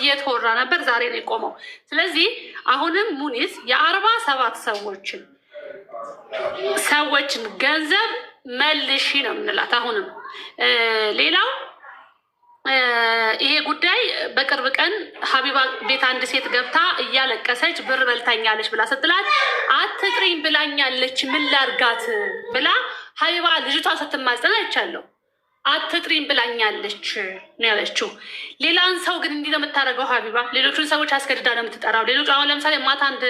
እየተወራ ነበር። ዛሬ ነው የቆመው። ስለዚህ አሁንም ሙኒት የ47 ሰዎችን ገንዘብ መልሺ ነው የምንላት። አሁንም ሌላው ይሄ ጉዳይ በቅርብ ቀን ሀቢባ ቤት አንድ ሴት ገብታ እያለቀሰች ብር በልታኛለች ብላ ስትላት አትጥሪኝ ብላኛለች ምን ላርጋት ብላ ሀቢባ ልጅቷን ስትማጸን አይቻለሁ። አትጥሪኝ ብላኛለች ነው ያለችው። ሌላን ሰው ግን እንዲህ ነው የምታደርገው ሀቢባ። ሌሎቹን ሰዎች አስገድዳ ነው የምትጠራው። ሌሎች አሁን ለምሳሌ ማታ አንድ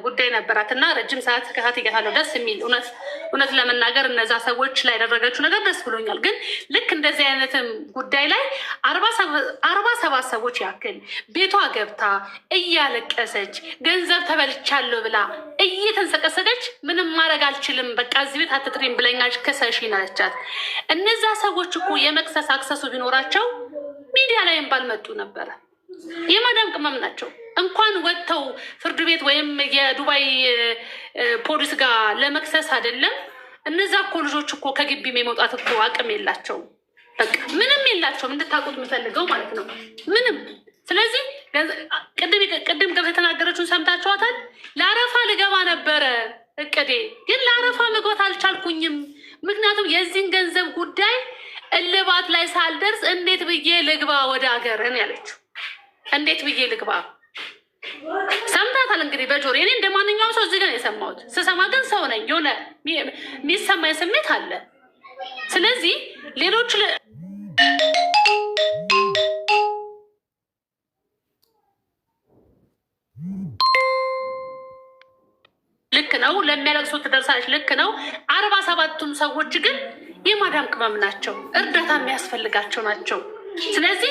ጉዳይ ነበራት እና ረጅም ሰዓት ተከታትያታለሁ። ደስ የሚል እውነት ለመናገር እነዛ ሰዎች ላይ ያደረገችው ነገር ደስ ብሎኛል። ግን ልክ እንደዚህ አይነትም ጉዳይ ላይ 47 ሰዎች ያክል ቤቷ ገብታ እያለቀሰች ገንዘብ ተበልቻለሁ ብላ እየተንሰቀሰቀች ምንም ማድረግ አልችልም፣ በቃ እዚህ ቤት አትጥሪኝ ብለኛች ክሰሺኝ አለቻት። እነዛ ሰዎች እኮ የመክሰስ አክሰሱ ቢኖራቸው ሚዲያ ላይም ባልመጡ ነበረ። የማዳም ቅመም ናቸው። እንኳን ወጥተው ፍርድ ቤት ወይም የዱባይ ፖሊስ ጋር ለመክሰስ አይደለም። እነዛ እኮ ልጆች እኮ ከግቢ የመውጣት እኮ አቅም የላቸውም። በቃ ምንም የላቸውም። እንድታውቁት የምፈልገው ማለት ነው ምንም። ስለዚህ ቅድም ገብታ የተናገረችውን ሰምታችኋታል። ለአረፋ ልገባ ነበረ እቅዴ፣ ግን ለአረፋ መግባት አልቻልኩኝም። ምክንያቱም የዚህን ገንዘብ ጉዳይ እልባት ላይ ሳልደርስ እንዴት ብዬ ልግባ ወደ ሀገርን ያለችው። እንዴት ብዬ ልግባ ሰምታታል እንግዲህ በጆሮ። እኔ እንደ ማንኛውም ሰው እዚህ ጋር የሰማሁት ስሰማ ግን ሰው ነኝ፣ የሆነ የሚሰማኝ ስሜት አለ። ስለዚህ ሌሎች ልክ ነው ለሚያለቅሱት ትደርሳለች። ልክ ነው። 47ቱም ሰዎች ግን የማዳም ቅመም ናቸው፣ እርዳታ የሚያስፈልጋቸው ናቸው። ስለዚህ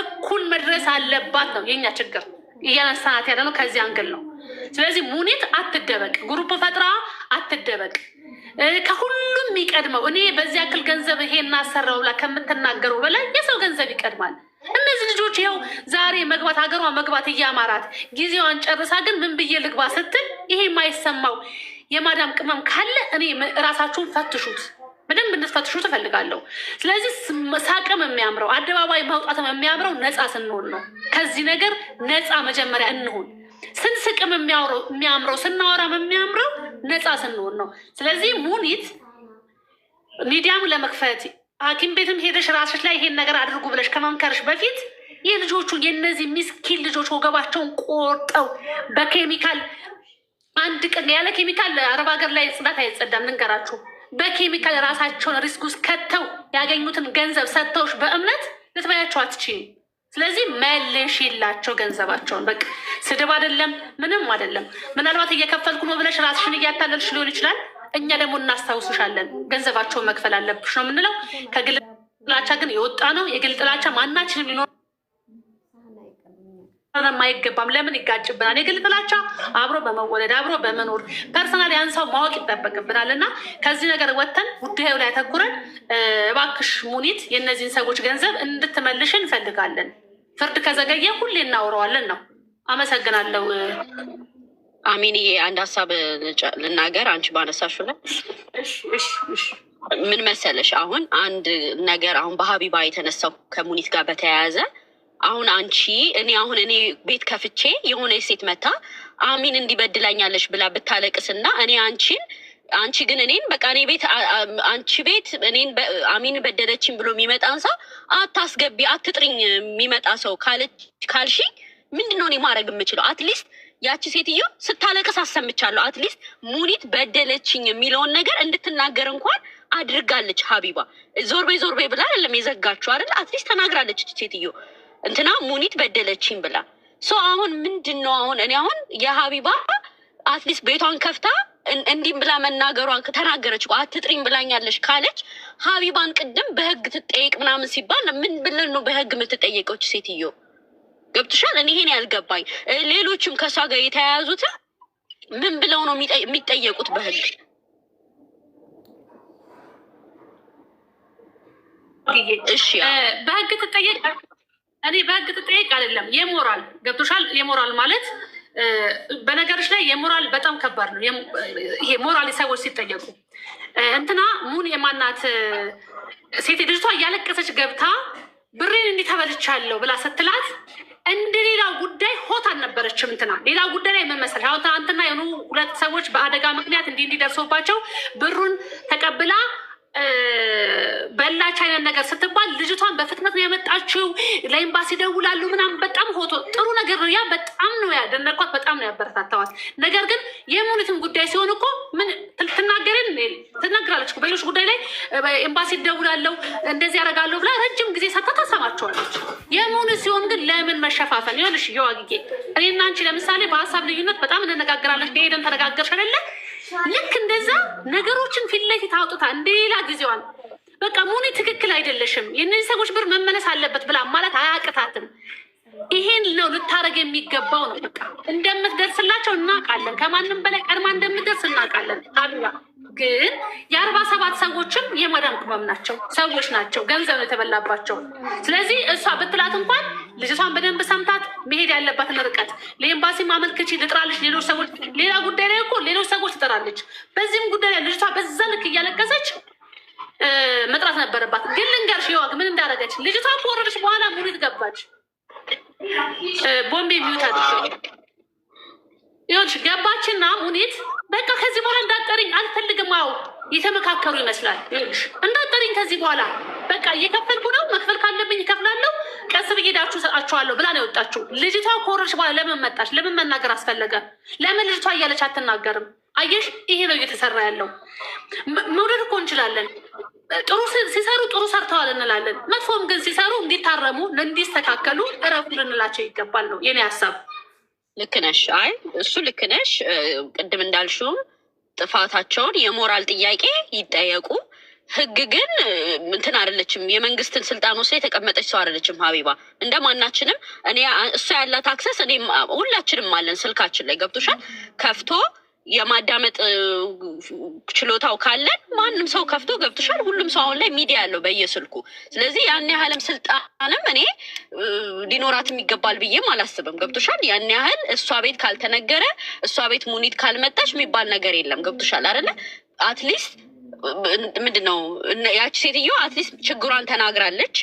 እኩል መድረስ አለባት ነው የኛ ችግር። እያነሳናት ያለ ነው ከዚህ አንግል ነው። ስለዚህ ሙኒት አትደበቅ፣ ግሩፕ ፈጥራ አትደበቅ። ከሁሉም የሚቀድመው እኔ በዚህ ያክል ገንዘብ ይሄን አሰራው ብላ ከምትናገረው በላይ የሰው ገንዘብ ይቀድማል። እነዚህ ልጆች ይኸው ዛሬ መግባት ሀገሯ መግባት እያማራት ጊዜዋን ጨርሳ ግን ምን ብዬ ልግባ ስትል ይሄ የማይሰማው የማዳም ቅመም ካለ እኔ እራሳችሁን ፈትሹት፣ በደንብ እንድትፈትሹ ትፈልጋለሁ። ስለዚህ ሳቅም የሚያምረው አደባባይ መውጣትም የሚያምረው ነፃ ስንሆን ነው። ከዚህ ነገር ነፃ መጀመሪያ እንሆን። ስንስቅም የሚያምረው ስናወራም የሚያምረው ነፃ ስንሆን ነው። ስለዚህ ሙኒት ሚዲያም ለመክፈት ሐኪም ቤትም ሄደሽ ራስሽ ላይ ይሄን ነገር አድርጉ ብለሽ ከመምከርሽ በፊት የልጆቹ የነዚህ ሚስኪን ልጆች ወገባቸውን ቆርጠው በኬሚካል አንድ ቀን ያለ ኬሚካል አረብ ሀገር ላይ ጽዳት አይጸዳም ልንገራችሁ። በኬሚካል ራሳቸውን ሪስክ ውስጥ ከተው ያገኙትን ገንዘብ ሰጥተውሽ በእምነት ልትበያቸው አትችይም። ስለዚህ መልሽላቸው ገንዘባቸውን። በቃ ስድብ አይደለም ምንም አይደለም። ምናልባት እየከፈልኩ ነው ብለሽ ራስሽን እያታለልሽ ሊሆን ይችላል። እኛ ደግሞ እናስታውሱሻለን፣ ገንዘባቸውን መክፈል አለብሽ ነው የምንለው። ከግል ጥላቻ ግን የወጣ ነው። የግል ጥላቻ ማናችንም ሊኖር አይገባም። ለምን ይጋጭብናል? የግል ጥላቻ አብሮ በመወለድ አብሮ በመኖር ፐርሰናል ያን ሰው ማወቅ ይጠበቅብናል። እና ከዚህ ነገር ወጥተን ጉዳዩ ላይ ያተኩረን እባክሽ ሙኒት የእነዚህን ሰዎች ገንዘብ እንድትመልሽ እንፈልጋለን። ፍርድ ከዘገየ ሁሌ እናውረዋለን ነው። አመሰግናለሁ። አሚንዬ አንድ ሀሳብ ልናገር አንቺ ባነሳሽው ላይ ምን መሰለሽ፣ አሁን አንድ ነገር አሁን በሀቢባ የተነሳው ከሙኒት ጋር በተያያዘ አሁን እኔ ቤት ከፍቼ የሆነ ሴት መታ አሚን እንዲበድላኛለች ብላ ብታለቅስና እኔ አንቺ ግን እኔን በቃ እኔ ቤት አንቺ ቤት እኔን አሚን በደለችኝ ብሎ የሚመጣን ሰው አታስገቢ አትጥሪኝ የሚመጣ ሰው ካልሺ ምንድነው እኔ ማድረግ የምችለው? አትሊስት ያቺ ሴትዮ ስታለቅስ አሰምቻለሁ። አትሊስት ሙኒት በደለችኝ የሚለውን ነገር እንድትናገር እንኳን አድርጋለች። ሀቢባ ዞር በይ ብላ አይደለም የዘጋችሁ አይደል? አትሊስት ተናግራለች ሴትዮ እንትና ሙኒት በደለችኝ ብላ። አሁን ምንድነው እኔ የሀቢባ አትሊስት ቤቷን ከፍታ እንዲህ ብላ መናገሯን ተናገረች። አትጥሪኝ ብላኛለች ካለች ሀቢባን ቅድም በህግ ትጠየቅ ምናምን ሲባል ምን ብለን ነው በህግ የምትጠየቀች ሴትዮ? ገብቶሻል? እኔ ይሄን ያልገባኝ ሌሎችም ከሷ ጋር የተያያዙት ምን ብለው ነው የሚጠየቁት በህግ? እሺ በህግ ትጠየቅ። እኔ በህግ ትጠየቅ አይደለም የሞራል ገብቶሻል? የሞራል ማለት በነገሮች ላይ የሞራል በጣም ከባድ ነው። ይሄ ሞራል ሰዎች ሲጠየቁ እንትና ሙን የማናት ሴት ልጅቷ እያለቀሰች ገብታ ብሬን እንዲህ ተበልቻለሁ ብላ ስትላት እንደ ሌላ ጉዳይ ሆት አልነበረችም። እንትና ሌላ ጉዳይ ላይ መመሰል አሁን ትናንትና የሆኑ 2 ሰዎች በአደጋ ምክንያት እንዲደርሱባቸው ብሩን ተቀብላ በላች አይነት ነገር ስትባል ልጅቷን በፍጥነት ነው ያመጣችው። ለኤምባሲ ደውላሉ ምናምን በጣም ሆቶ ጥሩ ነገር ነው። ያ በጣም ነው ያደነኳት፣ በጣም ነው ያበረታታዋት። ነገር ግን የሙኒትም ጉዳይ ሲሆን እኮ ምን ትናገራለች። በሌሎች ጉዳይ ላይ ኤምባሲ ደውላለሁ እንደዚህ ያደርጋለሁ ብላ ረጅም ጊዜ ሰታ ታሰማቸዋለች። የሙኒት ሲሆን ግን ለምን መሸፋፈን ይሆንሽ? የዋግጌ እኔና አንቺ ለምሳሌ በሀሳብ ልዩነት በጣም እንነጋገራለች። ሄደን ተነጋገርሽ አይደለ? ልክ እንደዛ ነገሮችን ፊት ለፊት አውጥታ እንደሌላ ጊዜዋን በቃ ሙኒ ትክክል አይደለሽም፣ የእነዚህ ሰዎች ብር መመለስ አለበት ብላ ማለት አያቅታትም። ይሄን ነው ልታረግ የሚገባው ነው። በቃ እንደምትደርስላቸው እናውቃለን። ከማንም በላይ ቀድማ እንደምትደርስ እናውቃለን። አቢባ ግን የ47 ሰዎችም የማዳም ቅመም ናቸው፣ ሰዎች ናቸው፣ ገንዘብ ነው የተበላባቸው። ስለዚህ እሷ ብትላት እንኳን ልጅቷን በደንብ ሰምታት መሄድ ያለባትን ርቀት ለኤምባሲ ማመልከች ልጥራለች። ሌሎች ሰዎች ሌላ ጉዳይ ላይ እኮ ሌሎች ሰዎች ትጠራለች። በዚህም ጉዳይ ላይ ልጅቷ በዛ ልክ እያለቀሰች መጥራት ነበረባት። ግን ልንገርሽ የዋግ ምን እንዳደረገች ልጅቷ ከወረደች በኋላ ሙኒት ገባች። ቦምቤ ሚዩት አድርገው ይኸውልሽ ገባችና ሙኒት በቃ ከዚህ በኋላ እንዳጠሪኝ አልፈልግም። አዎ የተመካከሩ ይመስላል። ይኸውልሽ እንዳጠሪኝ ከዚህ በኋላ በቃ እየከፈልኩ ነው፣ መክፈል ካለብኝ እከፍላለሁ፣ ቀስ ብዬ ሄዳችሁ እሰጣችኋለሁ ብላ ነው የወጣችው። ልጅቷ ከወረደች በኋላ ለምን መጣች? ለምን መናገር አስፈለገ? ለምን ልጅቷ እያለች አትናገርም? አየሽ፣ ይሄ ነው እየተሰራ ያለው። መውደድ እኮ እንችላለን። ጥሩ ሲሰሩ ጥሩ ሰርተዋል እንላለን። መጥፎም ግን ሲሰሩ እንዲታረሙ እንዲስተካከሉ እረፉ ልንላቸው ይገባል ነው የኔ ሀሳብ። ልክ ነሽ። አይ እሱ ልክ ነሽ። ቅድም እንዳልሽውም ጥፋታቸውን የሞራል ጥያቄ ይጠየቁ። ህግ ግን እንትን አይደለችም። የመንግስትን ስልጣን ወስዳ የተቀመጠች ሰው አይደለችም ሀቢባ። እንደማናችንም እኔ እሷ ያላት አክሰስ እኔ ሁላችንም አለን ስልካችን ላይ ገብቶሻል። ከፍቶ የማዳመጥ ችሎታው ካለን ማንም ሰው ከፍቶ ገብቶሻል። ሁሉም ሰው አሁን ላይ ሚዲያ ያለው በየስልኩ። ስለዚህ ያን ያህልም ስልጣንም እኔ ሊኖራትም ይገባል ብዬም አላስብም። ገብቶሻል። ያን ያህል እሷ ቤት ካልተነገረ እሷ ቤት ሙኒት ካልመጣች የሚባል ነገር የለም። ገብቶሻል አይደለ? አትሊስት ምንድን ነው ያቺ ሴትዮ አትሊስት ችግሯን ተናግራለች።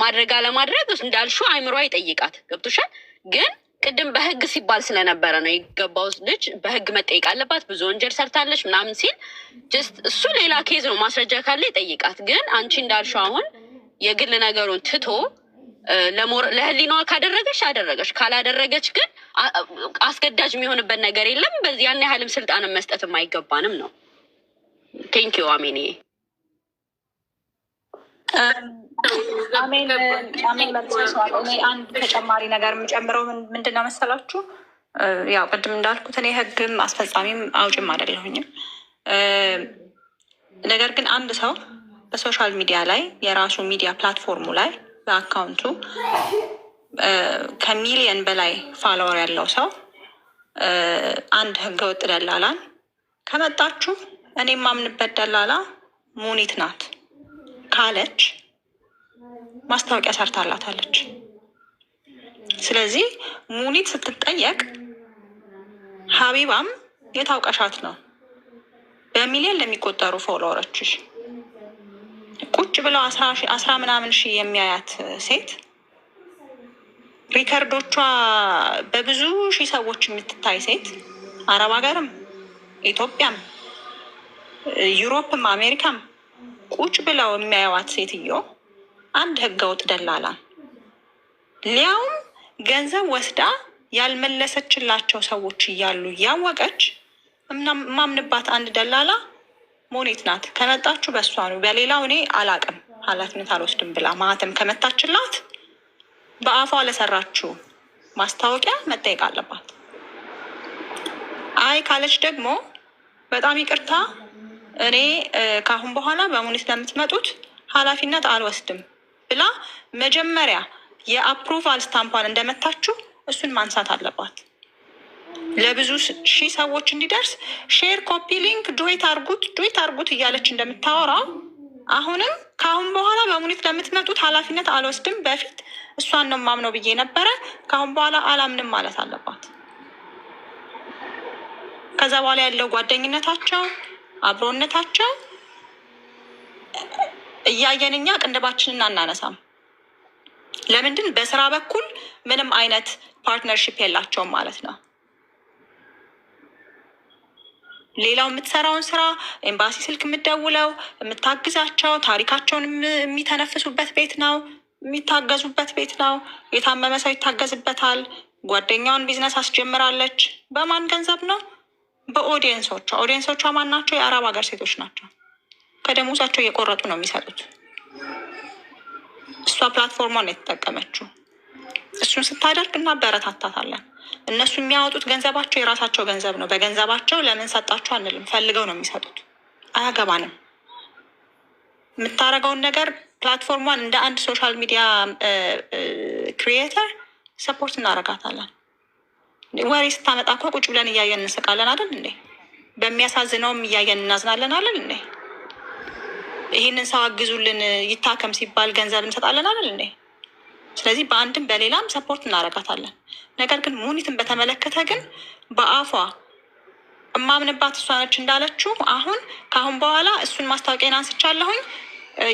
ማድረግ አለማድረግ እንዳልሹ አይምሯ ይጠይቃት። ገብቶሻል። ግን ቅድም በህግ ሲባል ስለነበረ ነው የገባው ልጅ በህግ መጠየቅ አለባት፣ ብዙ ወንጀል ሰርታለች ምናምን ሲል ጀስት እሱ ሌላ ኬዝ ነው። ማስረጃ ካለ ይጠይቃት። ግን አንቺ እንዳልሽው አሁን የግል ነገሩን ትቶ ለህሊናዋ ካደረገች አደረገች፣ ካላደረገች ግን አስገዳጅ የሚሆንበት ነገር የለም። በዚህ ያን ያህልም ስልጣንን መስጠትም አይገባንም ነው። ቴንኪዩ አሜን። አሜን መልሰዋል። እኔ አንድ ተጨማሪ ነገር የምጨምረው ምንድን ነው መሰላችሁ? ያው ቅድም እንዳልኩት እኔ ህግም አስፈጻሚም አውጭም አይደለሁኝም። ነገር ግን አንድ ሰው በሶሻል ሚዲያ ላይ የራሱ ሚዲያ ፕላትፎርሙ ላይ በአካውንቱ ከሚሊየን በላይ ፋሎወር ያለው ሰው አንድ ህገወጥ ደላላን ከመጣችሁ እኔ የማምንበት ደላላ ሙኒት ናት ካለች ማስታወቂያ ሰርታላታለች። ስለዚህ ሙኒት ስትጠየቅ ሀቢባም የታውቀሻት ነው በሚሊዮን ለሚቆጠሩ ፎሎወሮችሽ ቁጭ ብለው 10 ምናምን ሺህ የሚያያት ሴት ሪከርዶቿ በብዙ ሺህ ሰዎች የምትታይ ሴት አረብ ሀገርም ኢትዮጵያም ዩሮፕም አሜሪካም ቁጭ ብለው የሚያዩዋት ሴትዮ አንድ ህገወጥ ደላላ ሊያውም ገንዘብ ወስዳ ያልመለሰችላቸው ሰዎች እያሉ እያወቀች ማምንባት አንድ ደላላ ሙኒት ናት። ከመጣችሁ በሷ ነው፣ በሌላው እኔ አላቅም ኃላፊነት አልወስድም ብላ ማህተም ከመታችላት በአፏ ለሰራችው ማስታወቂያ መጠየቅ አለባት። አይ ካለች ደግሞ በጣም ይቅርታ እኔ ካሁን በኋላ በሙኒት ለምትመጡት ኃላፊነት አልወስድም ብላ መጀመሪያ የአፕሩቫል ስታምፓን እንደመታችሁ እሱን ማንሳት አለባት። ለብዙ ሺህ ሰዎች እንዲደርስ ሼር፣ ኮፒ ሊንክ፣ ዱዌት አርጉት እያለች እንደምታወራው አሁንም ካሁን በኋላ በሙኒት ለምትመጡት ኃላፊነት አልወስድም፣ በፊት እሷን ነው ማምነው ብዬ ነበረ፣ ካሁን በኋላ አላምንም ማለት አለባት። ከዛ በኋላ ያለው ጓደኝነታቸው አብሮነታቸው እያየን እኛ ቅንድባችንን አናነሳም። ለምንድን በስራ በኩል ምንም አይነት ፓርትነርሺፕ የላቸውም ማለት ነው። ሌላው የምትሰራውን ስራ ኤምባሲ ስልክ የምትደውለው የምታግዛቸው ታሪካቸውን የሚተነፍሱበት ቤት ነው፣ የሚታገዙበት ቤት ነው። የታመመ ሰው ይታገዝበታል። ጓደኛውን ቢዝነስ አስጀምራለች። በማን ገንዘብ ነው? በኦዲየንሶቿ። ኦዲየንሶቿ ማን ናቸው? የአረብ ሀገር ሴቶች ናቸው። ከደሞዛቸው እየቆረጡ ነው የሚሰጡት። እሷ ፕላትፎርሟን የተጠቀመችው። እሱን ስታደርግ እናበረታታታለን። እነሱ የሚያወጡት ገንዘባቸው የራሳቸው ገንዘብ ነው። በገንዘባቸው ለምን ሰጣቸው አንልም። ፈልገው ነው የሚሰጡት። አያገባንም። የምታደርገውን ነገር ፕላትፎርሟን እንደ አንድ ሶሻል ሚዲያ ክሪኤተር ሰፖርት እናደርጋታለን። ወሬ ስታመጣ እኮ ቁጭ ብለን እያየን እንስቃለን አይደል እንዴ? በሚያሳዝነውም እያየን እናዝናለን አይደል እንዴ? ይህንን ሰው አግዙልን ይታከም ሲባል ገንዘብ እንሰጣለን አይደል እንዴ? ስለዚህ በአንድም በሌላም ሰፖርት እናደርጋታለን። ነገር ግን ሙኒትን በተመለከተ ግን በአፏ እማምንባት እሷ ነች እንዳለችው አሁን ከአሁን በኋላ እሱን ማስታወቂያን አንስቻለሁኝ፣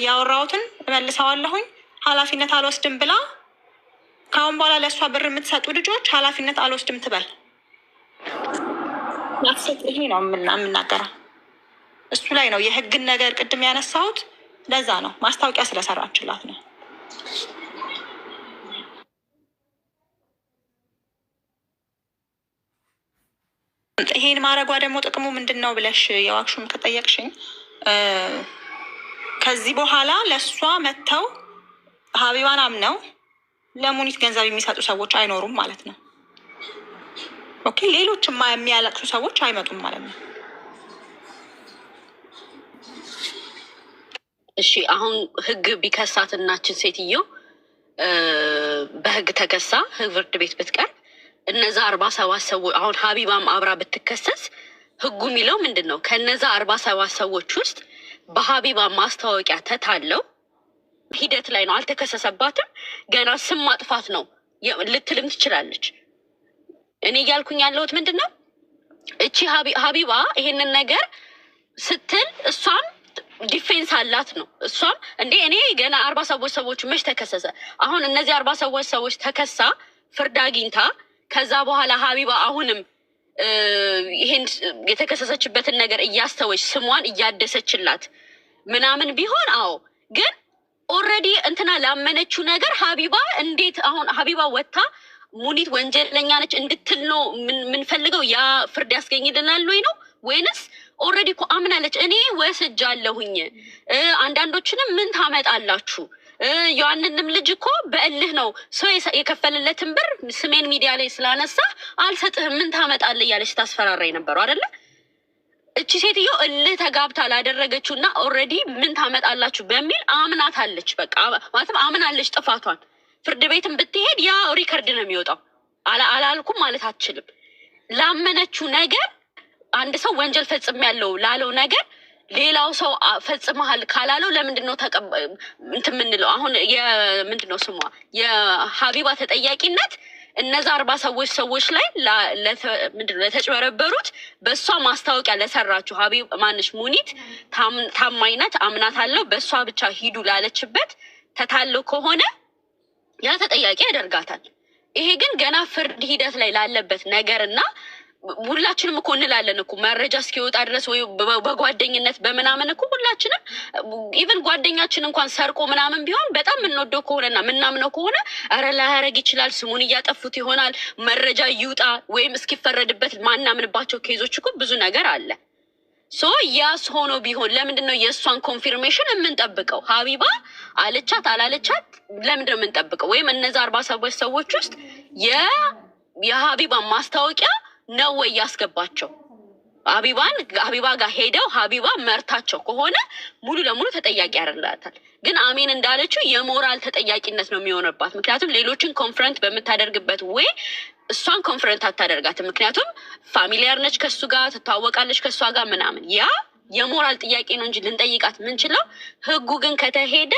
ያወራሁትን እመልሰዋለሁኝ፣ ኃላፊነት አልወስድም ብላ ከአሁን በኋላ ለእሷ ብር የምትሰጡ ልጆች ኃላፊነት አልወስድም ትበል። ይሄ ነው የምናገረው። እሱ ላይ ነው የህግን ነገር ቅድም ያነሳሁት። ለዛ ነው ማስታወቂያ ስለሰራችላት ነው። ይሄን ማድረጓ ደግሞ ጥቅሙ ምንድን ነው ብለሽ የዋክሹም ከጠየቅሽኝ ከዚህ በኋላ ለእሷ መጥተው ሀቢባን አምነው ለሙኒት ገንዘብ የሚሰጡ ሰዎች አይኖሩም ማለት ነው። ኦኬ፣ ሌሎች የሚያለቅሱ ሰዎች አይመጡም ማለት ነው። እሺ፣ አሁን ህግ ቢከሳት እናችን ሴትዮ በህግ ተከሳ ፍርድ ቤት ብትቀርብ እነዛ 47 ሰዎች አሁን ሀቢባም አብራ ብትከሰስ ህጉ የሚለው ምንድን ነው? ከነዛ 47 ሰዎች ውስጥ በሀቢባ ማስታወቂያ ተታለው ሂደት ላይ ነው፣ አልተከሰሰባትም። ገና ስም ማጥፋት ነው ልትልም ትችላለች። እኔ እያልኩኝ ያለሁት ምንድን ነው፣ እቺ ሀቢባ ይሄንን ነገር ስትል እሷም ዲፌንስ አላት ነው። እሷም እንዴ እኔ ገና 40 ሰዎች መች ተከሰሰ? አሁን እነዚህ 40 ሰዎች ተከሳ ፍርድ አግኝታ ከዛ በኋላ ሀቢባ አሁንም ይሄን የተከሰሰችበትን ነገር እያስተወች ስሟን እያደሰችላት ምናምን ቢሆን አዎ። ግን ኦልሬዲ እንትና ላመነችው ነገር ሀቢባ እንዴት አሁን ሀቢባ ወጥታ ሙኒት ወንጀለኛ ነች እንድትል ነው ምንፈልገው? ያ ፍርድ ያስገኝልናል ወይ ነው ወይንስ ኦልሬዲ እኮ አምናለች። እኔ ወስጃለሁኝ፣ አንዳንዶችንም ምን ታመጣላችሁ? ያንንም ልጅ እኮ በእልህ ነው ሰው የከፈልለትን ብር ስሜን ሚዲያ ላይ ስላነሳ አልሰጥህም ምን ታመጣለህ እያለች ታስፈራራ የነበረው አይደለ? እቺ ሴትዮ እልህ ተጋብታ ላደረገችው እና ኦልሬዲ ምን ታመጣላችሁ በሚል አምናታለች። በቃ ማለትም አምናለች ጥፋቷን። ፍርድ ቤትን ብትሄድ ያ ሪከርድ ነው የሚወጣው። አላልኩም ማለት አትችልም። ላመነችው ነገር አንድ ሰው ወንጀል ፈጽሜያለሁ ላለው ነገር ሌላው ሰው ፈጽመሃል ካላለው ለምንድን ነው እንትን የምንለው? አሁን ምንድን ነው ስሟ የሀቢባ ተጠያቂነት እነዛ 40 ሰዎች ላይ ምንድን ነው ለተጭበረበሩት በእሷ ማስታወቂያ ለሰራችሁ ሀቢብ ማንሽ ሙኒት ታማኝነት አምናታለሁ በእሷ ብቻ ሂዱ ላለችበት ተታለው ከሆነ ያ ተጠያቂ ያደርጋታል። ይሄ ግን ገና ፍርድ ሂደት ላይ ላለበት ነገር እና ሁላችንም እኮ እንላለን እኮ መረጃ እስኪወጣ ድረስ ወይ በጓደኝነት በምናምን እኮ ሁላችንም ኢቨን ጓደኛችን እንኳን ሰርቆ ምናምን ቢሆን በጣም የምንወደው ከሆነና ምናምነው ከሆነ ኧረ ላያረግ ይችላል፣ ስሙን እያጠፉት ይሆናል፣ መረጃ ይውጣ ወይም እስኪፈረድበት ማናምንባቸው ኬዞች እኮ ብዙ ነገር አለ። ሶ ያስ ሆኖ ቢሆን ለምንድን ነው የእሷን ኮንፊርሜሽን የምንጠብቀው? ሀቢባ አለቻት አላለቻት ለምንድን ነው የምንጠብቀው? ወይም እነዛ 47 ሰዎች ውስጥ የሀቢባ ማስታወቂያ ነው ወይ ያስገባቸው? ሀቢባ ጋር ሄደው ሀቢባ መርታቸው ከሆነ ሙሉ ለሙሉ ተጠያቂ ያደርላታል። ግን አሜን እንዳለችው የሞራል ተጠያቂነት ነው የሚሆንባት። ምክንያቱም ሌሎችን ኮንፈረንት በምታደርግበት ወይ እሷን ኮንፈረንት አታደርጋትም። ምክንያቱም ፋሚሊያር ነች ከሱ ጋር ትታወቃለች ከእሷ ጋር ምናምን። ያ የሞራል ጥያቄ ነው እንጂ ልንጠይቃት ምንችለው። ህጉ ግን ከተሄደ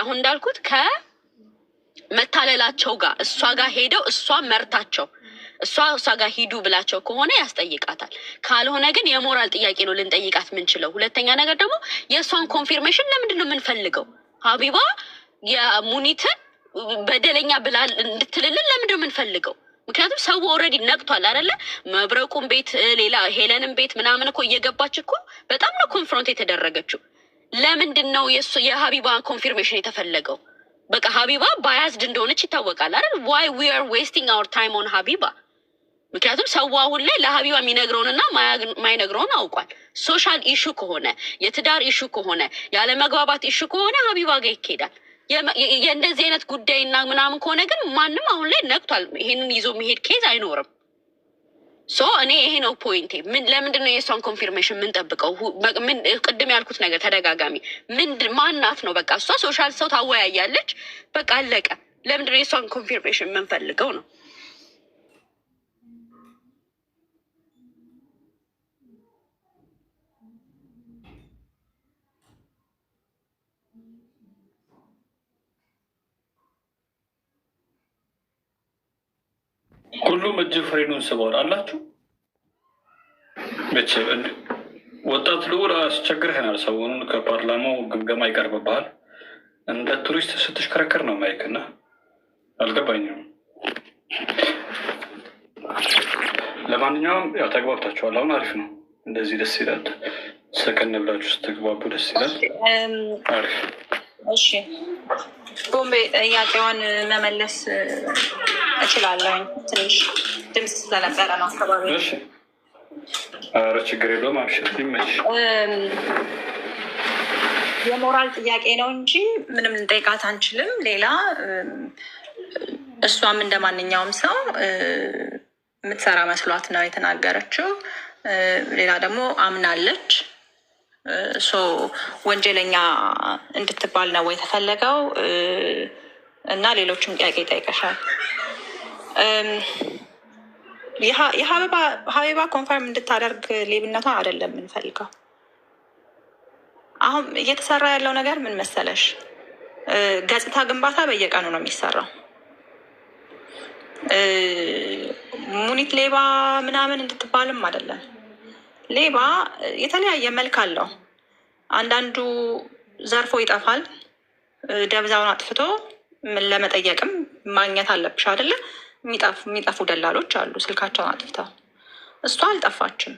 አሁን እንዳልኩት ከመታለላቸው ጋር እሷ ጋር ሄደው እሷ መርታቸው እሷ ጋር ሂዱ ብላቸው ከሆነ ያስጠይቃታል። ካልሆነ ግን የሞራል ጥያቄ ነው ልንጠይቃት ምንችለው። ሁለተኛ ነገር ደግሞ የእሷን ኮንፊርሜሽን ለምንድን ነው የምንፈልገው? ሀቢባ የሙኒትን በደለኛ ብላ እንድትልልን ለምንድነው የምንፈልገው? ምክንያቱም ሰው ኦልሬዲ ነቅቷል አይደለ? መብረቁን ቤት ሌላ ሄለንን ቤት ምናምን እኮ እየገባች እኮ በጣም ነው ኮንፍሮንት የተደረገችው። ለምንድን ነው የሀቢባ ኮንፊርሜሽን የተፈለገው? በቃ ሀቢባ ባያዝድ እንደሆነች ይታወቃል አይደል? ዋይ ዊ አር ዌስቲንግ አወር ታይም ኦን ሀቢባ። ምክንያቱም ሰው አሁን ላይ ለሀቢባ የሚነግረውንና ማይነግረውን አውቋል። ሶሻል ኢሹ ከሆነ የትዳር ኢሹ ከሆነ ያለመግባባት ኢሹ ከሆነ ሀቢባ ጋር ይካሄዳል። የእንደዚህ አይነት ጉዳይና ምናምን ከሆነ ግን ማንም አሁን ላይ ነቅቷል። ይሄንን ይዞ የሚሄድ ኬዝ አይኖርም። ሶ እኔ ይሄ ነው ፖይንቴ። ለምንድን ነው የእሷን ኮንፊርሜሽን የምንጠብቀው? ቅድም ያልኩት ነገር ተደጋጋሚ ማናት ነው? በቃ እሷ ሶሻል ሰው ታወያያለች፣ በቃ አለቀ። ለምንድን ነው የእሷን ኮንፊርሜሽን የምንፈልገው ነው? ሁሉም እጅ ፍሬኑን ስበዋል አላችሁ። ወጣት ልዑል አስቸግረህናል። ሰሞኑን ከፓርላማው ግምገማ ይቀርብብሃል። እንደ ቱሪስት ስትሽከረከር ነው ማይክና አልገባኝም። ለማንኛውም ያው ተግባብታችኋል። አሁን አሪፍ ነው። እንደዚህ ደስ ይላል። ሰከን ብላችሁ ስትግባቡ ደስ ይላል። አሪፍ እሺ። ቦምቤ ጥያቄዋን መመለስ እችላለሁ። ትንሽ ድምፅ ስለነበረ ነው አካባቢ። ኧረ ችግር የለውም። አብሽር ይመች። የሞራል ጥያቄ ነው እንጂ ምንም ልንጠይቃት አንችልም። ሌላ እሷም እንደ ማንኛውም ሰው የምትሰራ መስሏት ነው የተናገረችው። ሌላ ደግሞ አምናለች። ወንጀለኛ እንድትባል ነው የተፈለገው እና ሌሎችም ጥያቄ ይጠይቀሻል። ሀቢባ ኮንፈርም እንድታደርግ ሌብነቷ አይደለም የምንፈልገው። አሁን እየተሰራ ያለው ነገር ምን መሰለሽ? ገጽታ ግንባታ በየቀኑ ነው የሚሰራው። ሙኒት ሌባ ምናምን እንድትባልም አይደለም። ሌባ የተለያየ መልክ አለው። አንዳንዱ ዘርፎ ይጠፋል። ደብዛውን አጥፍቶ ለመጠየቅም ማግኘት አለብሽ አይደለ? የሚጠፉ ደላሎች አሉ፣ ስልካቸውን አጥፍተው። እሷ አልጠፋችም።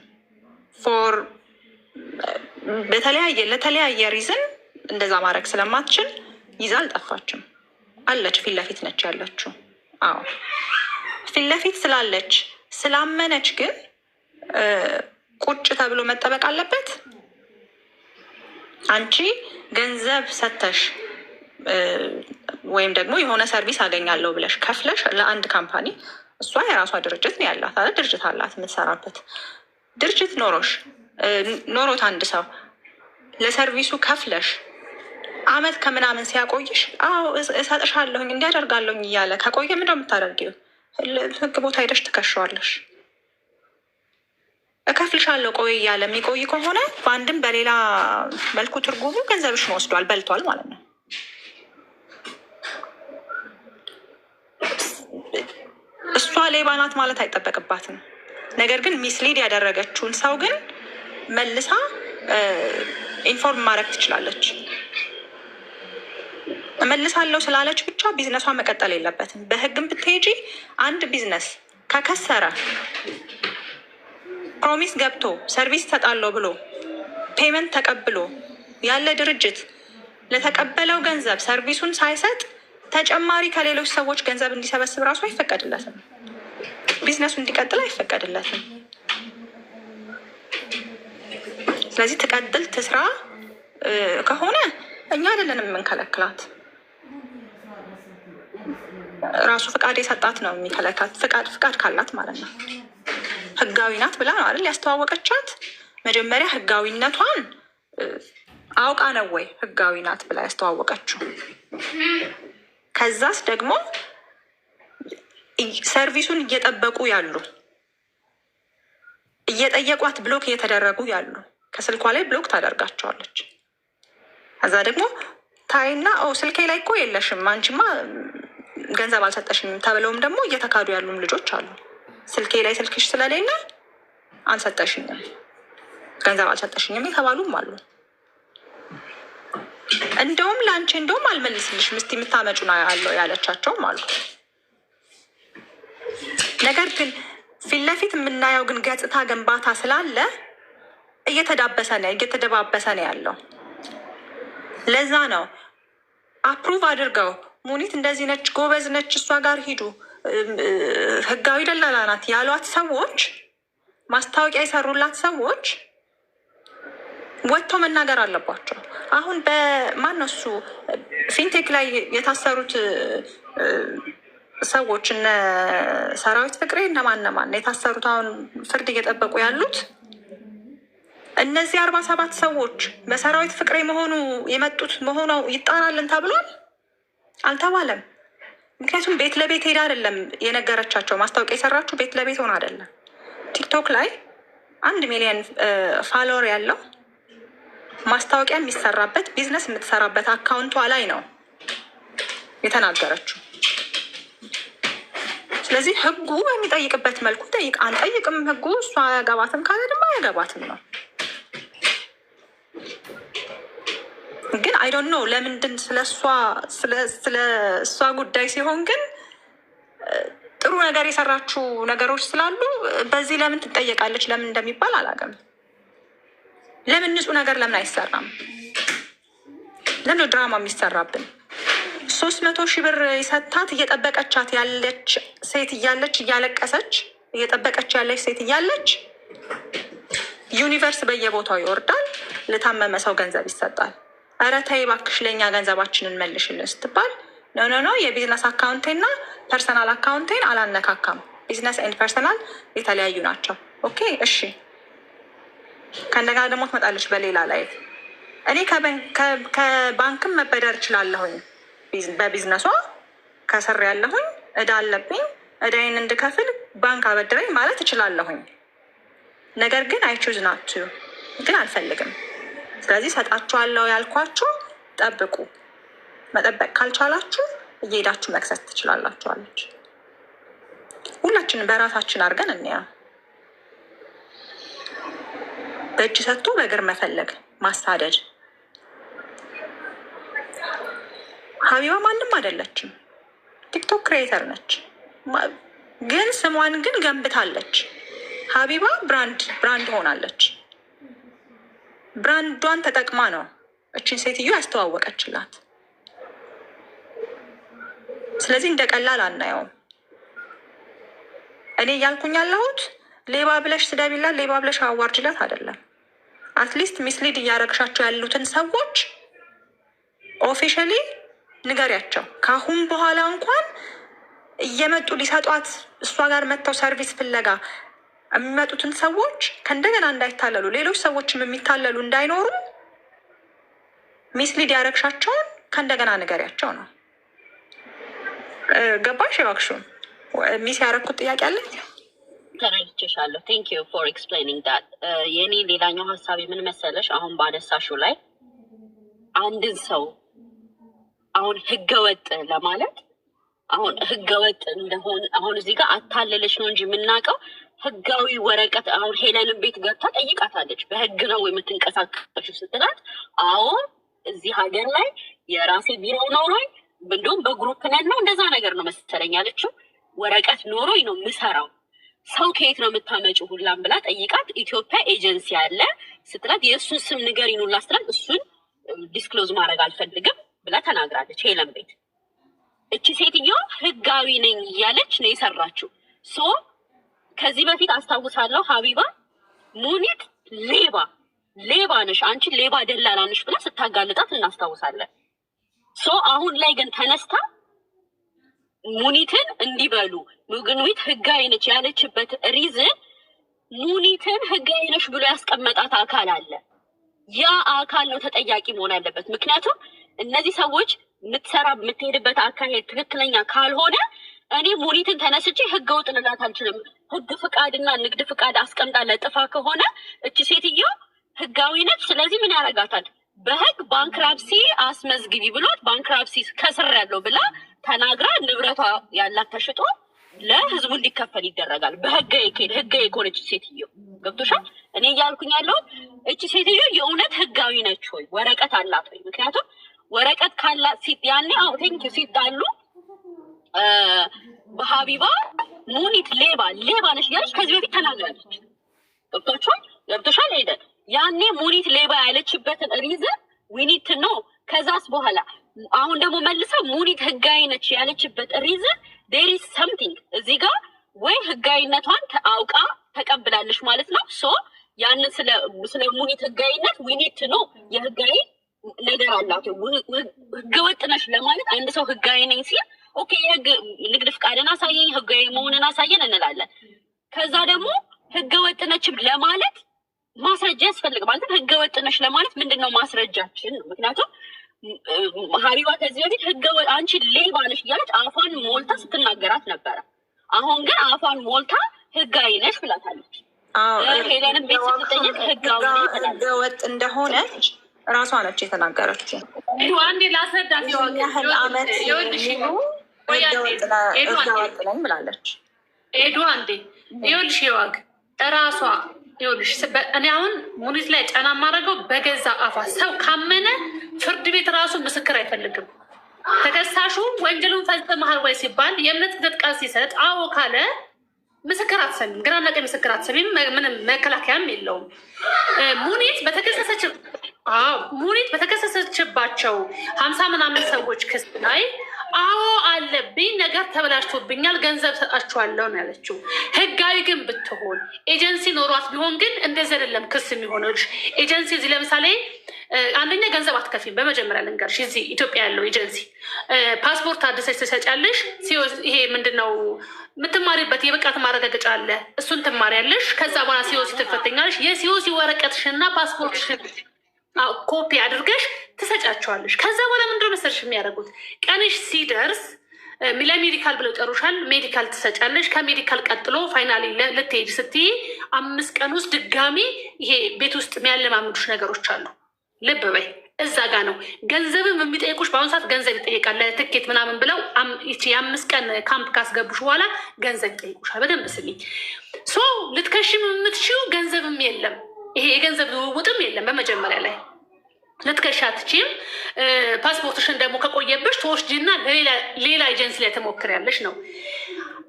ለተለያየ ሪዝን እንደዛ ማድረግ ስለማትችል ይዛ አልጠፋችም። አለች፣ ፊት ለፊት ነች ያለችው። አዎ ፊት ለፊት ስላለች ስላመነች ግን ቁጭ ተብሎ መጠበቅ አለበት። አንቺ ገንዘብ ሰተሽ ወይም ደግሞ የሆነ ሰርቪስ አገኛለሁ ብለሽ ከፍለሽ ለአንድ ካምፓኒ፣ እሷ የራሷ ድርጅት ነው ያላት አይደል? ድርጅት አላት የምትሰራበት ድርጅት ኖሮት አንድ ሰው ለሰርቪሱ ከፍለሽ አመት ከምናምን ሲያቆይሽ አዎ እሰጥሻለሁኝ እንዲያደርጋለሁኝ እያለ ከቆየ ምንድን ነው የምታደርጊው? ህግ ቦታ ሄደሽ ትከሸዋለሽ። እከፍልሻለሁ ቆይ እያለ የሚቆይ ከሆነ በአንድም በሌላ መልኩ ትርጉሙ ገንዘብሽን ወስዷል፣ በልቷል ማለት ነው። እሷ ሌባ ናት ማለት አይጠበቅባትም። ነገር ግን ሚስሊድ ያደረገችውን ሰው ግን መልሳ ኢንፎርም ማድረግ ትችላለች። እመልሳለሁ ስላለች ብቻ ቢዝነሷ መቀጠል የለበትም። በህግም ብትሄጂ አንድ ቢዝነስ ከከሰረ ፕሮሚስ ገብቶ ሰርቪስ ተጣለው ብሎ ፔመንት ተቀብሎ ያለ ድርጅት ለተቀበለው ገንዘብ ሰርቪሱን ሳይሰጥ ተጨማሪ ከሌሎች ሰዎች ገንዘብ እንዲሰበስብ ራሱ አይፈቀድለትም። ቢዝነሱ እንዲቀጥል አይፈቀድለትም። ስለዚህ ትቀጥል ትስራ ከሆነ እኛ አይደለንም የምንከለክላት። ራሱ ፍቃድ የሰጣት ነው የሚከለክላት። ፍቃድ ካላት ማለት ነው። ህጋዊ ናት ብላ ነው አይደል ያስተዋወቀቻት። መጀመሪያ ህጋዊነቷን አውቃ ነው ወይ ህጋዊ ናት ብላ ያስተዋወቀችው? ከዛስ ደግሞ ሰርቪሱን እየጠበቁ ያሉ እየጠየቋት ብሎክ እየተደረጉ ያሉ ከስልኳ ላይ ብሎክ ታደርጋቸዋለች። ከዛ ደግሞ ታይና ስልኬ ላይ እኮ የለሽም አንቺማ ገንዘብ አልሰጠሽኝም ተብለውም ደግሞ እየተካዱ ያሉም ልጆች አሉ። ስልኬ ላይ ስልክሽ ስለሌለ አልሰጠሽኝም፣ ገንዘብ አልሰጠሽኝም የተባሉም አሉ። እንደውም ለአንቺ እንደውም አልመልስልሽም እስቲ የምታመጩ ነው ያለው ያለቻቸውም አሉ። ነገር ግን ፊት ለፊት የምናየው ግን ገጽታ ግንባታ ስላለ እየተደባበሰ ነው ያለው። ለዛ ነው አፕሩቭ አድርገው ሙኒት እንደዚህ ነች፣ ጎበዝ ነች፣ እሷ ጋር ሂዱ፣ ህጋዊ ደላላ ናት ያሏት ሰዎች፣ ማስታወቂያ የሰሩላት ሰዎች ወጥተው መናገር አለባቸው። አሁን በማነው እሱ ፊንቴክ ላይ የታሰሩት ሰዎች እነ ሰራዊት ፍቅሬ እነማን የታሰሩት አሁን ፍርድ እየጠበቁ ያሉት እነዚህ 47 ሰዎች በሰራዊት ፍቅሬ መሆኑ የመጡት መሆኑ ይጣራልን ተብሏል? አልተባለም። ምክንያቱም ቤት ለቤት ሄዳ አይደለም የነገረቻቸው። ማስታወቂያ የሰራችሁ ቤት ለቤት ሆነ አይደለም። ቲክቶክ ላይ 1 ሚሊዮን ፋሎወር ያለው ማስታወቂያ የሚሰራበት ቢዝነስ የምትሰራበት አካውንቷ ላይ ነው የተናገረችው። ስለዚህ ህጉ በሚጠይቅበት መልኩ ጠይቅ። አንጠይቅም ህጉ እሷ አያገባትም ካለ ድማ አያገባትም ነው። ግን አይ ዶንት ኖ ለምንድን ስለ እሷ ጉዳይ ሲሆን ግን ጥሩ ነገር የሰራችው ነገሮች ስላሉ በዚህ ለምን ትጠየቃለች ለምን እንደሚባል አላውቅም። ለምን ንጹህ ነገር ለምን አይሰራም? ለምን ድራማ የሚሰራብን? 300,000 ብር የሰታት እየጠበቀቻት ያለች ሴት እያለች እያለቀሰች እየጠበቀች ያለች ሴት እያለች ዩኒቨርስ በየቦታው ይወርዳል። ለታመመ ሰው ገንዘብ ይሰጣል። ኧረ ተይ እባክሽ ለእኛ ገንዘባችንን መልሽልን ስትባል ኖ የቢዝነስ አካውንቴና ፐርሰናል አካውንቴን አላነካካም። ቢዝነስ ኤንድ ፐርሰናል የተለያዩ ናቸው። ኦኬ እሺ። ከእንደገና ደግሞ ትመጣለች በሌላ ላይ እኔ ከባንክም መበደር እችላለሁኝ፣ በቢዝነሷ ከስር ያለሁኝ እዳ አለብኝ፣ እዳይን እንድከፍል ባንክ አበድረኝ ማለት እችላለሁኝ። ነገር ግን አይቹዝ ናት ግን አልፈልግም። ስለዚህ ሰጣችኋለሁ ያልኳችሁ ጠብቁ። መጠበቅ ካልቻላችሁ እየሄዳችሁ መክሰስ ትችላላችኋለች። ሁላችንም በራሳችን አድርገን እንያ። በእጅ ሰጥቶ በእግር መፈለግ ማሳደድ። ሀቢባ ማንም አይደለችም፣ ቲክቶክ ክሬተር ነች። ግን ስሟን ግን ገንብታለች። ሀቢባ ብራንድ ሆናለች። ብራንዷን ተጠቅማ ነው እችን ሴትዮ ያስተዋወቀችላት። ስለዚህ እንደ ቀላል አናየውም። እኔ እያልኩኝ ያለሁት ሌባ ብለሽ ስደቢላት፣ ሌባ ብለሽ አዋርጅላት አይደለም። አትሊስት ሚስሊድ እያረግሻቸው ያሉትን ሰዎች ኦፊሻሊ ንገሪያቸው። ከአሁን በኋላ እንኳን እየመጡ ሊሰጧት እሷ ጋር መጥተው ሰርቪስ ፍለጋ የሚመጡትን ሰዎች ከእንደገና እንዳይታለሉ፣ ሌሎች ሰዎችም የሚታለሉ እንዳይኖሩ ሚስሊድ ያረግሻቸውን ከእንደገና ንገሪያቸው ነው። ገባሽ? እባክሽን ሚስ ያረግኩት ጥያቄ አለኝ። ተረድቼሻለሁ። ቴንክ ዩ ፎር ኤክስፕሌኒንግ ዳት። የኔ ሌላኛው ሀሳብ የምን መሰለሽ፣ አሁን ባነሳሽው ላይ አንድን ሰው አሁን ህገወጥ ለማለት አሁን ህገወጥ እንደሆነ አሁን እዚህ ጋር አታለለች ነው እንጂ የምናውቀው ህጋዊ ወረቀት አሁን ሄለንን ቤት ገብታ ጠይቃታለች። በህግ ነው የምትንቀሳቀሱ ስትላት፣ አዎ እዚህ ሀገር ላይ የራሴ ቢሮ ኖሮኝ እንደውም በግሩፕ ነን ነው እንደዛ ነገር ነው መሰለኝ ያለችው። ወረቀት ኖሮኝ ነው የምሰራው፣ ሰው ከየት ነው የምታመጪው ሁላም ብላ ጠይቃት። ኢትዮጵያ ኤጀንሲ አለ ስትላት፣ የእሱን ስም ንገሪኝ ሁላ ስትላት፣ እሱን ዲስክሎዝ ማድረግ አልፈልግም ብላ ተናግራለች ሄለን ቤት። እቺ ሴትዮ ህጋዊ ነኝ እያለች ነው የሰራችው። ሶ ከዚህ በፊት አስታውሳለሁ ሀቢባ ሙኒት ሌባ ነሽ አንቺ ሌባ ደላላ ነሽ ብላ ስታጋልጣት እናስታውሳለን። ሶ አሁን ላይ ግን ተነስታ ሙኒትን እንዲበሉ ሙግንዊት ህጋዊ ነች ያለችበት ሪዝን ሙኒትን ህጋዊ ነሽ ብሎ ያስቀመጣት አካል አለ። ያ አካል ነው ተጠያቂ መሆን ያለበት። ምክንያቱም እነዚህ ሰዎች የምትሄድበት አካሄድ ትክክለኛ ካልሆነ እኔ ሙኒትን ተነስቼ ህገ ወጥ ልላት አልችልም። ህግ ፍቃድና ንግድ ፍቃድ አስቀምጣ ለጥፋ ከሆነ እቺ ሴትዮ ህጋዊ ነች። ስለዚህ ምን ያደርጋታል? በህግ ባንክራፕሲ አስመዝግቢ ብሎት ባንክራፕሲ ከስር ያለው ብላ ተናግራ ንብረቷ ያላት ተሽጦ ለህዝቡ እንዲከፈል ይደረጋል። ህጋዊ ከሆነች ሴትዮ ገብቶሻል። እኔ እያልኩኝ ያለው እቺ ሴትዮ የእውነት ህጋዊ ነች ወይ? ወረቀት አላት ወይ? ምክንያቱም ወረቀት ካላት ያኔ ቴንኪ ሲጣሉ በሀቢባ ሙኒት ሌባ ነች እያለች ከዚህ በፊት ተናግራለች። ገብቶሻል ሄደን ያኔ ሙኒት ሌባ ያለችበትን ሪዝን ዊኒት ነው። ከዛስ በኋላ አሁን ደግሞ መልሳ ሙኒት ህጋዊ ነች ያለችበት ሪዝን ዴር ኢዝ ሰምቲንግ እዚህ ጋር ወይ ህጋዊነቷን አውቃ ተቀብላለች ማለት ነው። ሶ ያንን ስለ ሙኒት ህጋዊነት ዊኒት ነው የህጋዊ ነገር አላት። ህገወጥ ነች ለማለት አንድ ሰው ህጋዊ ነኝ ሲል ኦኬ የህግ ንግድ ፍቃድን አሳየኝ ህጋዊ መሆንን አሳየን እንላለን። ከዛ ደግሞ ህገወጥ ነች ለማለት ማስረጃ ያስፈልግ ማለት ህገወጥ ነች ለማለት ምንድነው ማስረጃችን ነው። ምክንያቱም ሀቢባ ከዚህ በፊት ህገወጥ አንቺ ሌባ ነሽ እያለች አፏን ሞልታ ስትናገራት ነበረ። አሁን ግን አፏን ሞልታ ህጋዊ ነሽ ብላታለች። ሄለንም ቤት ስትጠይቅ ህገወጥ እንደሆነች ራሷ ነች የተናገረችው። አንዴ ላስረዳት ያህል አመት ህገወጥ ነኝ ብላለች። ሄዱ አንዴ ይኸውልሽ የዋግ እራሷ ይኸውልሽ እኔ አሁን ሙኒት ላይ ጫና የማደርገው በገዛ አፏ ሰው ካመነ ፍርድ ቤት ራሱ ምስክር አይፈልግም። ተከሳሹ ወንጀሉን ፈጽመሃል ወይ ሲባል የእምነት ቃል ሲሰጥ አዎ ካለ ምስክር አትሰሚም። ግራና ቀኝ ምስክር አትሰሚም። ምንም መከላከያም የለውም። ሙኒት በተከሰሰችባቸው 50 ምናምን ሰዎች ክስ ላይ አዎ አለብኝ ነገር ተበላሽቶብኛል ገንዘብ ሰጣችኋለሁ ነው ያለችው። ህጋዊ ግን ብትሆን ኤጀንሲ ኖሯት ቢሆን ግን እንደዚህ አይደለም ክስ የሚሆነው። ኤጀንሲ እዚህ ለምሳሌ አንደኛ ገንዘብ አትከፊም። በመጀመሪያ ልንገርሽ እዚህ ኢትዮጵያ ያለው ኤጀንሲ ፓስፖርት አድሰሽ ትሰጫለሽ። ይሄ ምንድነው የምትማሪበት የብቃት ማረጋገጫ አለ። እሱን ትማሪያለሽ። ከዛ በኋላ ሲኦሲ ትፈተኛለሽ። የሲኦሲ ወረቀትሽና ፓስፖርትሽን ኮፒ አድርገሽ ትሰጫቸዋለሽ። ከዛ በኋላ ምንድነው መሰለሽ የሚያደርጉት ቀንሽ ሲደርስ ለሜዲካል ብለው ጠሩሻል። ሜዲካል ትሰጫለሽ። ከሜዲካል ቀጥሎ ፋይናሊ ልትሄድ ስትይ 5 ቀን ውስጥ ድጋሚ ይሄ ቤት ውስጥ የሚያለማምዱሽ ነገሮች አሉ። ልብ በይ እዛ ጋ ነው ገንዘብም የሚጠይቁሽ። በአሁኑ ሰዓት ገንዘብ ይጠይቃል ለትኬት ምናምን ብለው ይቺ የ5 ቀን ካምፕ ካስገቡሽ በኋላ ገንዘብ ይጠይቁሻል። በደንብ ስሚኝ። ሶ ልትከሽም የምትችይው ገንዘብም የለም። ይሄ የገንዘብ ልውውጥም የለም። በመጀመሪያ ላይ ልትከሻ አትችይም። ፓስፖርትሽን ደግሞ ከቆየብሽ ተወስጂና ሌላ ኤጀንሲ ላይ ትሞክሪያለሽ ነው።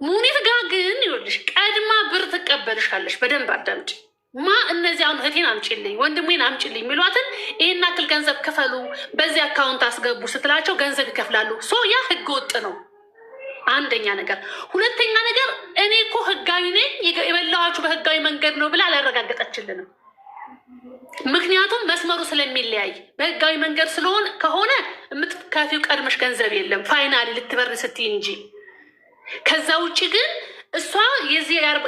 ሙኒት ጋር ግን ይኸውልሽ ቀድማ ብር ትቀበልሻለሽ። በደንብ አዳምጪ። እነዚህ አሁን እህቴን አምጪልኝ ወንድሜን አምጪልኝ የሚሏትን ይሄን ያክል ገንዘብ ክፈሉ በዚህ አካውንት አስገቡ ስትላቸው ገንዘብ ይከፍላሉ። ሶ ያ ህገ ወጥ ነው። አንደኛ ነገር። ሁለተኛ ነገር እኔ እኮ ህጋዊ ነኝ የበላኋችሁ በህጋዊ መንገድ ነው ብላ አላረጋገጠችልንም። ምክንያቱም መስመሩ ስለሚለያይ በህጋዊ መንገድ ስለሆነ ከሆነ የምትከፊው ቀድመሽ ገንዘብ የለም ፋይናሊ ልትበር ስትይ እንጂ። ከዛ ውጭ ግን እሷ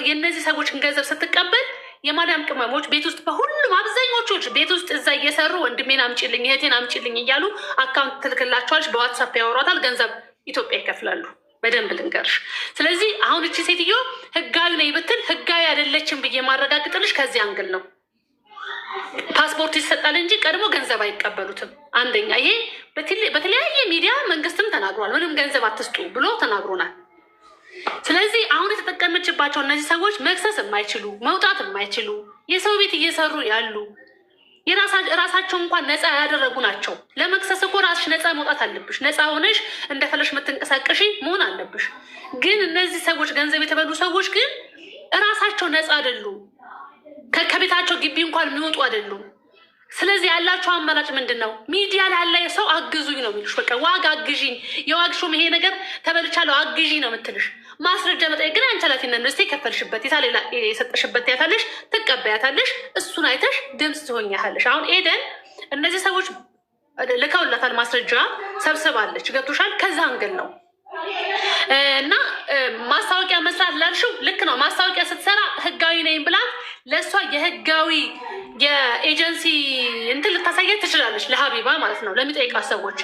የእነዚህ ሰዎችን ገንዘብ ስትቀበል የማዳም ቅመሞች ቤት ውስጥ በሁሉም አብዛኞቹ ቤት ውስጥ እዛ እየሰሩ ወንድሜን አምጪልኝ እህቴን አምጪልኝ እያሉ አካውንት ትልክላቸዋለች። በዋትሳፕ ያወሯታል። ገንዘብ ኢትዮጵያ ይከፍላሉ። በደንብ ልንገርሽ። ስለዚህ አሁን እቺ ሴትዮ ህጋዊ ነኝ ብትል ህጋዊ አይደለችም ብዬ ማረጋግጥልሽ ከዚህ አንግል ነው። ፓስፖርት ይሰጣል እንጂ ቀድሞ ገንዘብ አይቀበሉትም። አንደኛ ይሄ በተለያየ ሚዲያ መንግስትም ተናግሯል። ምንም ገንዘብ አትስጡ ብሎ ተናግሮናል። ስለዚህ አሁን የተጠቀመችባቸው እነዚህ ሰዎች መክሰስ የማይችሉ መውጣት የማይችሉ የሰው ቤት እየሰሩ ያሉ የራሳቸው እንኳን ነፃ ያደረጉ ናቸው። ለመክሰስ እኮ ራስሽ ነፃ መውጣት አለብሽ። ነፃ ሆነሽ እንደፈለሽ የምትንቀሳቀሽ መሆን አለብሽ። ግን እነዚህ ሰዎች ገንዘብ የተበሉ ሰዎች ግን እራሳቸው ነፃ አይደሉም። ከቤታቸው ግቢ እንኳን የሚወጡ አይደሉም። ስለዚህ ያላቸው አማራጭ ምንድን ነው? ሚዲያ ላይ ያለ ሰው አግዙኝ ነው የሚሉሽ። በቃ ዋጋ አግዥኝ፣ የዋግሾም ይሄ ነገር ተበልቻለሁ አግዥኝ ነው የምትልሽ። ማስረጃ መጠየቅ ግን አንቺ ኃላፊነት ነው። እስኪ የከፈልሽበት የታሌላ የሰጠሽበት ያታለሽ ትቀበያታለሽ። እሱን አይተሽ ድምፅ ትሆኛለሽ። አሁን ኤደን እነዚህ ሰዎች ልከውላታል፣ ማስረጃ ሰብስባለች። ገብቶሻል? ከዛ አንገል ነው እና ማስታወቂያ መስራት ላልሽው ልክ ነው። ማስታወቂያ ስትሰራ ህጋዊ ነኝ ብላ ለእሷ የህጋዊ የኤጀንሲ እንትን ልታሳየት ትችላለች፣ ለሀቢባ ማለት ነው፣ ለሚጠይቃት ሰዎች።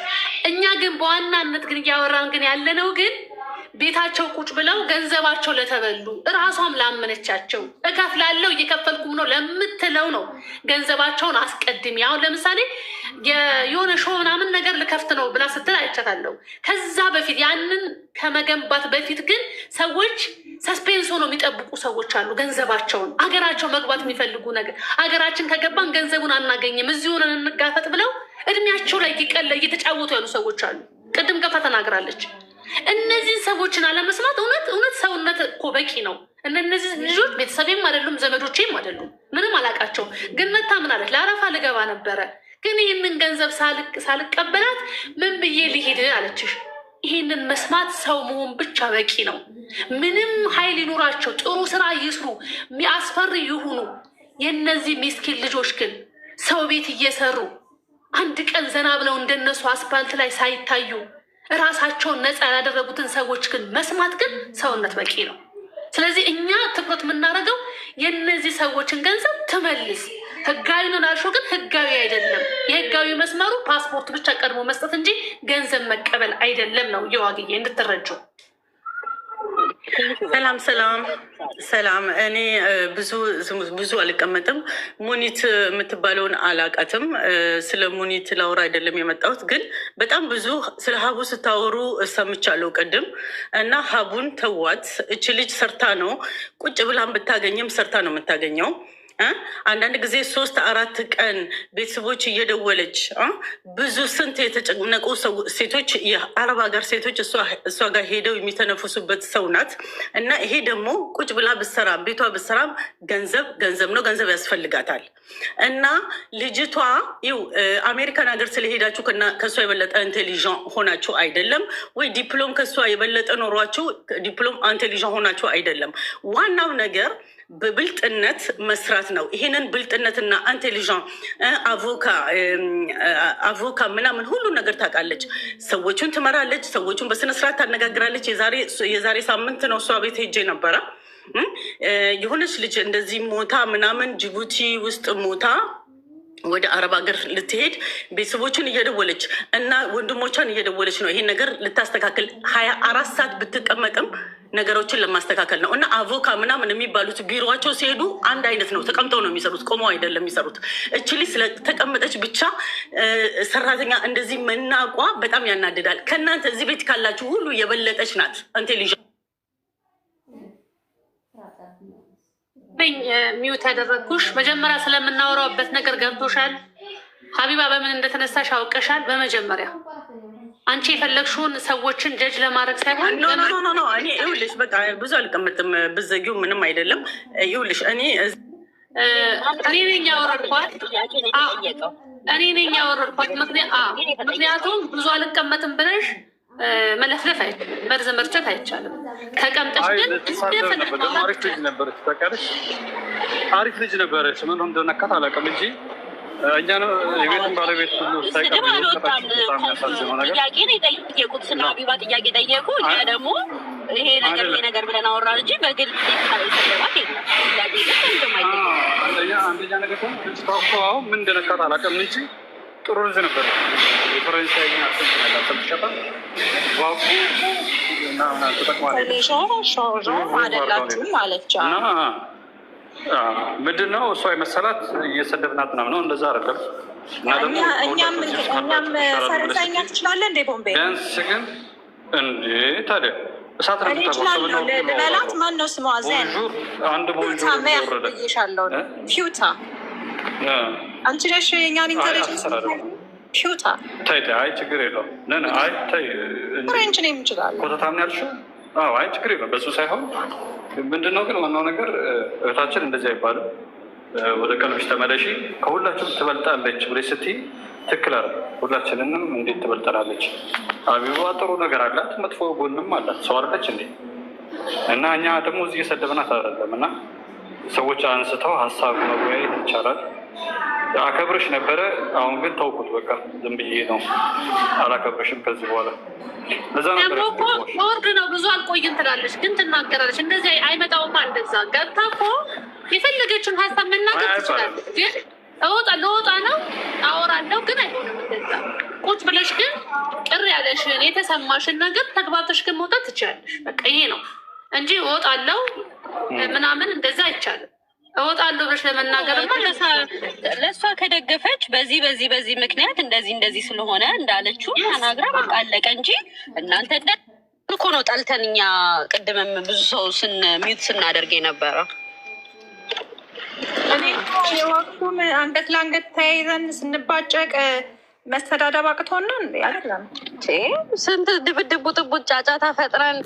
እኛ ግን በዋናነት ግን እያወራን ግን ያለነው ግን ቤታቸው ቁጭ ብለው ገንዘባቸው ለተበሉ እራሷም ላመነቻቸው እከፍላለሁ እየከፈልኩም ነው ለምትለው ነው ገንዘባቸውን አስቀድሚ። አሁን ለምሳሌ የሆነ ሾው ምናምን ነገር ልከፍት ነው ብላ ስትል አይቻታለሁ። ከዛ በፊት ያንን ከመገንባት በፊት ግን ሰዎች ሰስፔንስ ሆነው የሚጠብቁ ሰዎች አሉ። ገንዘባቸውን አገራቸው መግባት የሚፈልጉ ነገር አገራችን ከገባን ገንዘቡን አናገኝም እዚህ ሆነን እንጋፈጥ ብለው እድሜያቸው ላይ እየተጫወቱ ያሉ ሰዎች አሉ። ቅድም ገብታ ተናግራለች። እነዚህን ሰዎችን አለመስማት እውነት ሰውነት እኮ በቂ ነው። እነዚህ ልጆች ቤተሰቤም አይደሉም ዘመዶቼም አይደሉም ምንም አላቃቸው። ግን መታ ምን አለች? ለአረፋ ልገባ ነበረ ግን ይህንን ገንዘብ ሳልቀበላት ምን ብዬ ልሄድ አለችሽ። ይህንን መስማት ሰው መሆን ብቻ በቂ ነው። ምንም ኃይል ይኖራቸው ጥሩ ስራ ይስሩ የሚያስፈሪ ይሁኑ። የእነዚህ ሚስኪን ልጆች ግን ሰው ቤት እየሰሩ አንድ ቀን ዘና ብለው እንደነሱ አስፓልት ላይ ሳይታዩ እራሳቸውን ነፃ ያላደረጉትን ሰዎች ግን መስማት ግን ሰውነት በቂ ነው። ስለዚህ እኛ ትኩረት የምናደርገው የእነዚህ ሰዎችን ገንዘብ ትመልስ። ህጋዊ ነው ላልሽው ግን ህጋዊ አይደለም። የህጋዊ መስመሩ ፓስፖርት ብቻ ቀድሞ መስጠት እንጂ ገንዘብ መቀበል አይደለም ነው። የዋግዬ እንድትረጁ። ሰላም። እኔ ብዙ አልቀመጥም። ሙኒት የምትባለውን አላቃትም። ስለ ሙኒት ላውራ አይደለም የመጣሁት፣ ግን በጣም ብዙ ስለ ሀቡ ስታወሩ ሰምቻለሁ ቅድም እና ሀቡን ተዋት። እች ልጅ ሰርታ ነው ቁጭ ብላን ብታገኝም ሰርታ ነው የምታገኘው። አንዳንድ ጊዜ 3-4 ቀን ቤተሰቦች እየደወለች ብዙ ስንት የተጨነቁ ሴቶች የአረብ ሀገር ሴቶች እሷ ጋር ሄደው የሚተነፍሱበት ሰው ናት። እና ይሄ ደግሞ ቁጭ ብላ ብሰራም ቤቷ ብሰራም ገንዘብ ነው፣ ገንዘብ ያስፈልጋታል። እና ልጅቷ ይው አሜሪካን ሀገር ስለሄዳችሁ ከእሷ የበለጠ ኢንቴሊጀንት ሆናችሁ አይደለም ወይ ዲፕሎም ከእሷ የበለጠ ኖሯችሁ ዲፕሎም ኢንቴሊጀንት ሆናችሁ አይደለም። ዋናው ነገር በብልጥነት መስራት ነው። ይሄንን ብልጥነትና ኢንቴሊጀንት አቮካ ምናምን ሁሉ ነገር ታውቃለች። ሰዎቹን ትመራለች፣ ሰዎቹን በስነስርዓት ታነጋግራለች። የዛሬ ሳምንት ነው እሷ ቤት ሄጄ ነበረ። የሆነች ልጅ እንደዚህ ሞታ ምናምን ጅቡቲ ውስጥ ሞታ ወደ አረብ ሀገር ልትሄድ ቤተሰቦችን እየደወለች እና ወንድሞቿን እየደወለች ነው ይሄን ነገር ልታስተካከል 24 ሰዓት ብትቀመጥም ነገሮችን ለማስተካከል ነው። እና አቮካ ምናምን የሚባሉት ቢሮቸው ሲሄዱ አንድ አይነት ነው፣ ተቀምጠው ነው የሚሰሩት፣ ቆመው አይደለም የሚሰሩት። እችሊ ስለተቀመጠች ብቻ ሰራተኛ እንደዚህ መናቋ በጣም ያናድዳል። ከእናንተ እዚህ ቤት ካላችሁ ሁሉ የበለጠች ናት ኢንቴሊጀንት። ሚዩት ያደረግኩሽ መጀመሪያ ስለምናወራበት ነገር ገብቶሻል? ሀቢባ በምን እንደተነሳሽ አውቀሻል? በመጀመሪያ አንቺ የፈለግሽውን ሰዎችን ጀጅ ለማድረግ ሳይሆን ኖ እኔ ይኸውልሽ በቃ ብዙ አልቀመጥም። ብዘጊው ምንም አይደለም። ይኸውልሽ እኔ ነኝ ያወረድኳት ምክንያቱም ብዙ አልቀመጥም ብለሽ መለፍለፍ መርዝ መርጨት አይቻልም። ተቀምጠሽ ግን አሪፍ ልጅ ነበረች። ምን እንደነካት አላውቅም እንጂ እኛ ነው የቤትን ባለቤት ሁሉ ሳይቀር ጥያቄ ነው የጠየቁት። ስለ ሀቢባ ጥያቄ ጠየቁ። እኛ ደግሞ ይሄ ነገር ብለን አወራን እንጂ በግል አንደኛ ነገር አሁን ምን እንደነካት አላውቅም እንጂ ጥሩ ልጅ ነበር። የፈረንሳይ ምንድን ነው እሷ የመሰላት እየሰደብናት ምናምን ነው። እንደዛ አይደለም። እኛም ፈረንሳይኛ ትችላለህ እንዴ? ቦምቤ ቢያንስ ግን እንዴ ታዲያ እሳት ልበላት። ማን ነው ስሟ? ዜን አንድ ቦይሻለው ፊውታ አንቺ ነሽ የእኛን ኢንተሊጀንስ ፊውታ። አይ ችግር የለውም። አይ ፍሬንች ነው የምችላለሁ። ኮተታምን ያልሽው አይ ችግር የለውም። በሱ ሳይሆን ምንድነው ግን ዋናው ነገር እህታችን እንደዚህ አይባልም። ወደ ቀልብሽ ተመለሺ። ከሁላችሁም ትበልጣለች ብለሽ ስትይ ትክክል አይደል? ሁላችንንም እንዴት ትበልጠናለች? ሀቢባ ጥሩ ነገር አላት፣ መጥፎ ጎንም አላት። ሰው አይደለች እንዴ? እና እኛ ደግሞ እዚህ የሰደብናት አይደለም። እና ሰዎች አንስተው ሀሳብ መወያየት ይቻላል። አከብርሽ ነበረ፣ አሁን ግን ተውኩት። በቃ ዝም ብዬ ነው፣ አላከብርሽም ከዚህ በኋላ። ለዛ ነበር ወርድ ነው ብዙ አልቆይም ትላለች፣ ግን ትናገራለች። እንደዚህ አይመጣውማ። እንደዛ ገብታ እኮ የፈለገችውን ሀሳብ መናገር ትችላለች። ግን እወጣ ነው አወራለሁ፣ ግን አይሆንም እንደዛ። ቁጭ ብለሽ ግን ቅር ያለሽን የተሰማሽን ነገር ተግባብተሽ ግን መውጣት ትችላለሽ። በቃ ይሄ ነው እንጂ እወጣለሁ ምናምን እንደዛ አይቻልም። እወጣለሁ ብለሽ ለመናገር ለእሷ ከደገፈች በዚህ ምክንያት እንደዚህ ስለሆነ እንዳለችው ተናግራ በቃ አለቀ እንጂ እናንተ እኮ ነው ጠልተን እኛ ቅድምም ብዙ ሰው ሚዩት ስናደርግ የነበረው። እኔ የወቅቱን አንገት ለአንገት ተያይዘን ስንባጨቅ መስተዳደብ አቅቶን ነው እንዴ? አይደለም። ስንት ድብድብ ቡጥቡጥ ጫጫታ ፈጥረን